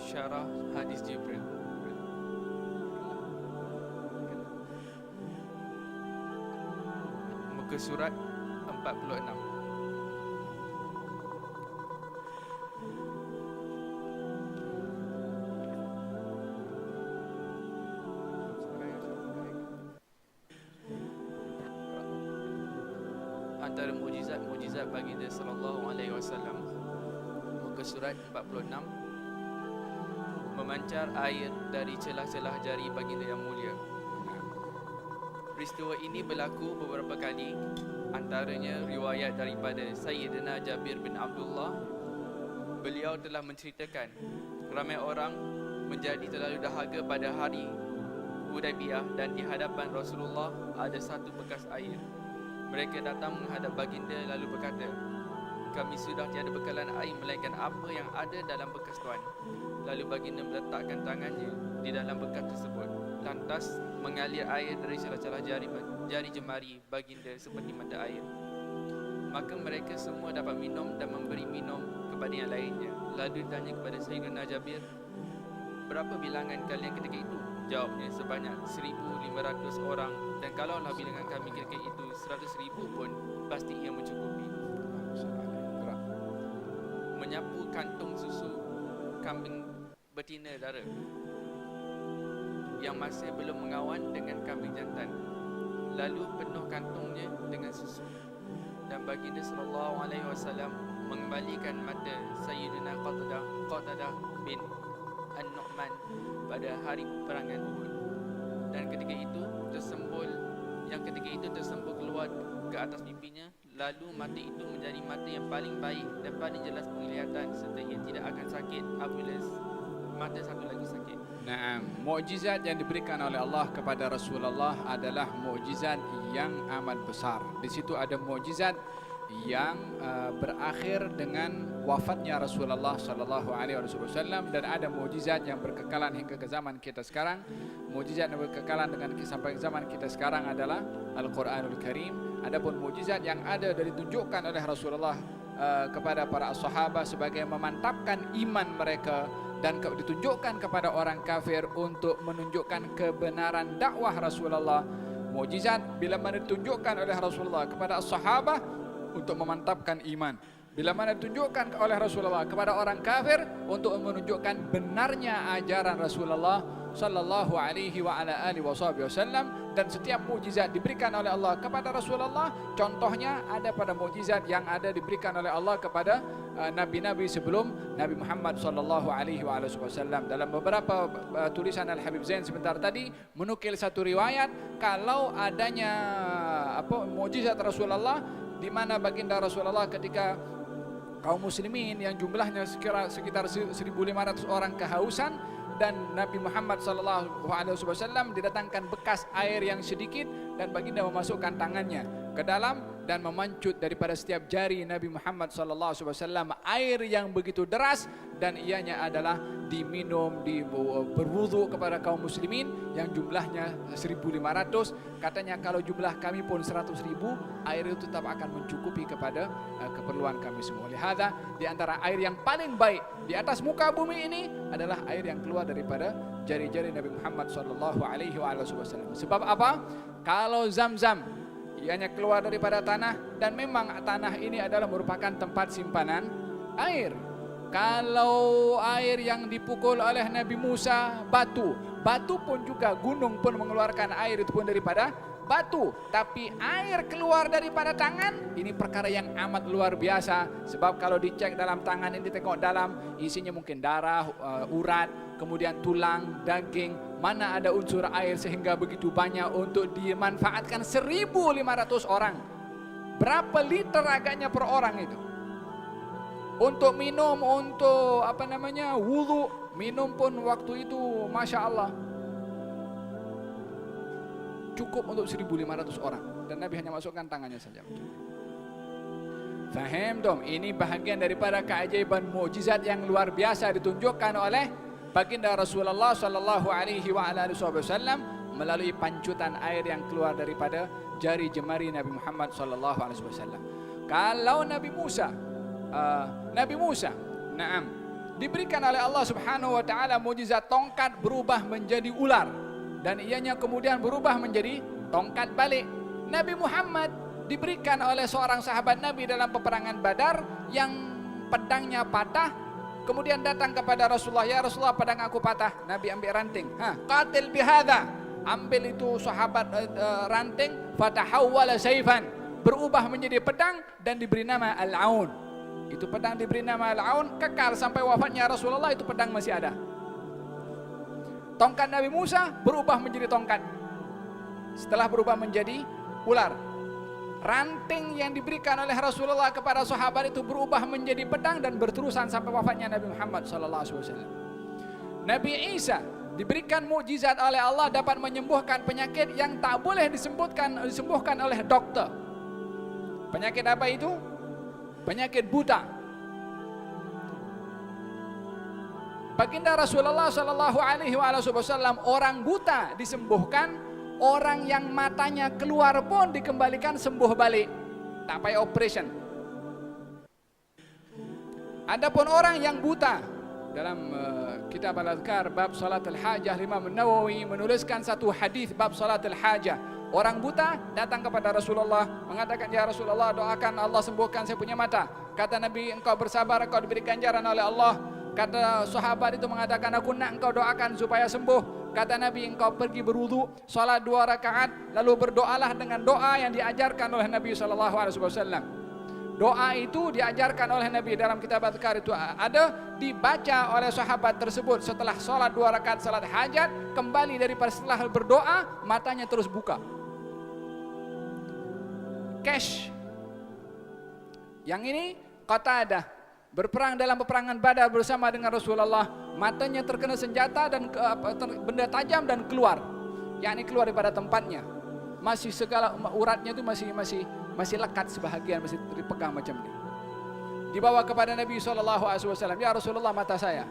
Syarah hadis Jibril. Muka surat 46. Antara mukjizat baginda sallallahu alaihi wasallam. Muka surat 46, memancar air dari celah-celah jari baginda yang mulia. Peristiwa ini berlaku beberapa kali, antaranya riwayat daripada Sayyidina Jabir bin Abdullah. Beliau telah menceritakan ramai orang menjadi terlalu dahaga pada hari Hudaybiyah dan di hadapan Rasulullah ada satu bekas air. Mereka datang menghadap baginda lalu berkata, "Kami sudah tiada bekalan air melainkan apa yang ada dalam bekas tuan." Lalu baginda meletakkan tangannya di dalam bekas tersebut. Lantas mengalir air dari celah-celah jari jemari baginda seperti mata air. Maka mereka semua dapat minum dan memberi minum kepada yang lainnya. Lalu ditanya kepada Sayyidina Jabir, "Berapa bilangan kalian ketika itu?" Jawabnya, "Sebanyak 1,500 orang. Dan kalaulah bilangan kami ketika itu 100,000 pun, pasti ia mencukupi." Menyapu kantung susu kambing betina dara yang masih belum mengawan dengan kambing jantan, lalu penuh kantungnya dengan susu. Dan baginda sallallahu alaihi wasallam mengembalikan mata Sayyidina Qatadah bin An-Nu'man pada hari peperangan Uhud. Dan ketika itu tersembul keluar ke atas pipinya. Lalu mata itu menjadi mata yang paling baik dan paling jelas penglihatan, serta ia tidak akan sakit apabila mata satu lagi sakit. Naam, mukjizat yang diberikan oleh Allah kepada Rasulullah adalah mukjizat yang amat besar. Di situ ada mukjizat yang berakhir dengan wafatnya Rasulullah sallallahu alaihi wasallam, dan ada mukjizat yang berkekalan hingga ke zaman kita sekarang. Mukjizat yang berkekalan sampai zaman kita sekarang adalah Al-Qur'anul Karim. Adapun mukjizat yang ada dan ditunjukkan oleh Rasulullah kepada para sahabat sebagai memantapkan iman mereka dan ditunjukkan kepada orang kafir untuk menunjukkan kebenaran dakwah Rasulullah. Mukjizat bila mana ditunjukkan oleh Rasulullah kepada sahabat untuk memantapkan iman. Bila mana ditunjukkan oleh Rasulullah kepada orang kafir untuk menunjukkan benarnya ajaran Rasulullah sallallahu alaihi wa ala alihi wasallam. Dan setiap mukjizat diberikan oleh Allah kepada Rasulullah, contohnya ada pada mukjizat yang ada diberikan oleh Allah kepada nabi-nabi sebelum Nabi Muhammad sallallahu alaihi wasallam. Dalam beberapa tulisan Al-Habib Zain sebentar tadi menukil satu riwayat kalau adanya mukjizat Rasulullah, di mana baginda Rasulullah ketika kaum muslimin yang jumlahnya sekitar 1.500 orang kehausan, dan Nabi Muhammad sallallahu alaihi wasallam didatangkan bekas air yang sedikit, dan baginda memasukkan tangannya ke dalam dan memancut daripada setiap jari Nabi Muhammad sallallahu alaihi wasallam air yang begitu deras, dan ianya adalah diminum, berwudu kepada kaum muslimin yang jumlahnya 1.500. Katanya kalau jumlah kami pun 100.000, air itu tetap akan mencukupi kepada keperluan kami semua. Lihada, di antara air yang paling baik di atas muka bumi ini adalah air yang keluar daripada jari-jari Nabi Muhammad sallallahu alaihi wasallam. Sebab apa? Kalau Zam-Zam ianya keluar daripada tanah, dan memang tanah ini adalah merupakan tempat simpanan air. Kalau air yang dipukul oleh Nabi Musa, batu pun juga, gunung pun mengeluarkan air itu pun daripada batu. Tapi air keluar daripada tangan, ini perkara yang amat luar biasa. Sebab kalau dicek dalam tangan ini, tengok dalam, isinya mungkin darah, urat, kemudian tulang, daging. Mana ada unsur air sehingga begitu banyak untuk dimanfaatkan 1.500 orang. Berapa liter agaknya per orang itu? Untuk minum, untuk wudu, minum pun waktu itu Masya Allah cukup untuk 1.500 orang, dan Nabi hanya masukkan tangannya saja. Faham dong? Ini bahagian daripada keajaiban mukjizat yang luar biasa ditunjukkan oleh baginda Rasulullah sallallahu alaihi wasallam melalui pancutan air yang keluar daripada jari jemari Nabi Muhammad sallallahu alaihi wasallam. Kalau Nabi Musa, naam, diberikan oleh Allah Subhanahu wa taala mukjizat tongkat berubah menjadi ular dan ianya kemudian berubah menjadi tongkat balik. Nabi Muhammad diberikan oleh seorang sahabat Nabi dalam peperangan Badar yang pedangnya patah, kemudian datang kepada Rasulullah, ya Rasulullah, pedang aku patah. Nabi ambil ranting, qatil bihadza, ambil itu sahabat ranting, fatahawwala saifan, berubah menjadi pedang dan diberi nama Al-Aun. Itu pedang diberi nama Al-Aun, kekal sampai wafatnya Rasulullah, itu pedang masih ada. Tongkat Nabi Musa berubah menjadi tongkat setelah berubah menjadi ular. Ranting yang diberikan oleh Rasulullah kepada sahabat itu berubah menjadi pedang dan berterusan sampai wafatnya Nabi Muhammad SAW. Nabi Isa diberikan mukjizat oleh Allah dapat menyembuhkan penyakit yang tak boleh disembuhkan oleh dokter. Penyakit apa itu? Penyakit buta. Baginda Rasulullah SAW, orang buta disembuhkan, orang yang matanya keluar pun dikembalikan sembuh balik, tak payah operation. Adapun orang yang buta, dalam kitab Al-Adhkar bab salat al-hajah, Imam Nawawi menuliskan satu hadis bab salat al-hajah. Orang buta datang kepada Rasulullah mengatakan, ya Rasulullah, doakan Allah sembuhkan saya punya mata. Kata Nabi, engkau bersabar, engkau diberi ganjaran oleh Allah. Kata sahabat itu mengatakan, aku nak engkau doakan supaya sembuh. Kata Nabi, engkau pergi berwudu, salat 2 rakaat, lalu berdoalah dengan doa yang diajarkan oleh Nabi SAW. Doa itu diajarkan oleh Nabi dalam kitab Adhkar, itu ada, dibaca oleh sahabat tersebut setelah salat 2 rakaat salat hajat, kembali daripada setelah berdoa, matanya terus buka. Cash. Yang ini Qatadah berperang dalam peperangan Badar bersama dengan Rasulullah, matanya terkena senjata dan benda tajam dan keluar, yakni keluar daripada tempatnya. Masih segala uratnya itu masih lekat sebahagian, masih dipegang macam ini. Dibawa kepada Nabi SAW, ya Rasulullah, mata saya.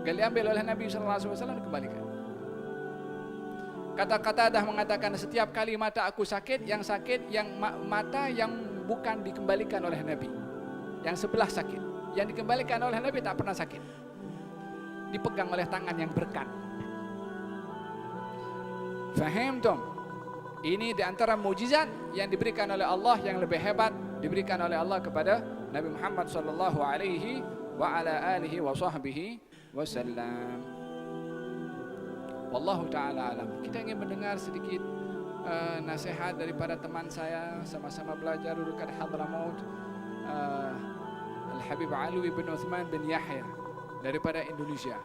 Diambil oleh Nabi SAW dan dikembalikan. Kata Qatadah mengatakan, setiap kali mata aku sakit, yang mata yang bukan dikembalikan oleh Nabi, yang sebelah sakit, yang dikembalikan oleh Nabi tak pernah sakit, dipegang oleh tangan yang berkat. Faham tom? Ini di antara mukjizat yang diberikan oleh Allah yang lebih hebat, diberikan oleh Allah kepada Nabi Muhammad sallallahu alaihi wa ala alihi wa sahbihi wasallam. Wallahu ta'ala alam. Kita ingin mendengar sedikit nasihat daripada teman saya, sama-sama belajar dekat Hadramaut, Al-Habib Alwi bin Uthman bin Yahya daripada Indonesia.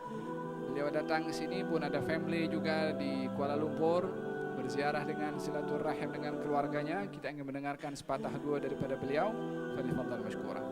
Beliau datang ke sini pun ada family juga di Kuala Lumpur, berziarah dengan silaturahim dengan keluarganya. Kita ingin mendengarkan sepatah dua daripada beliau. Fadhil mashkura.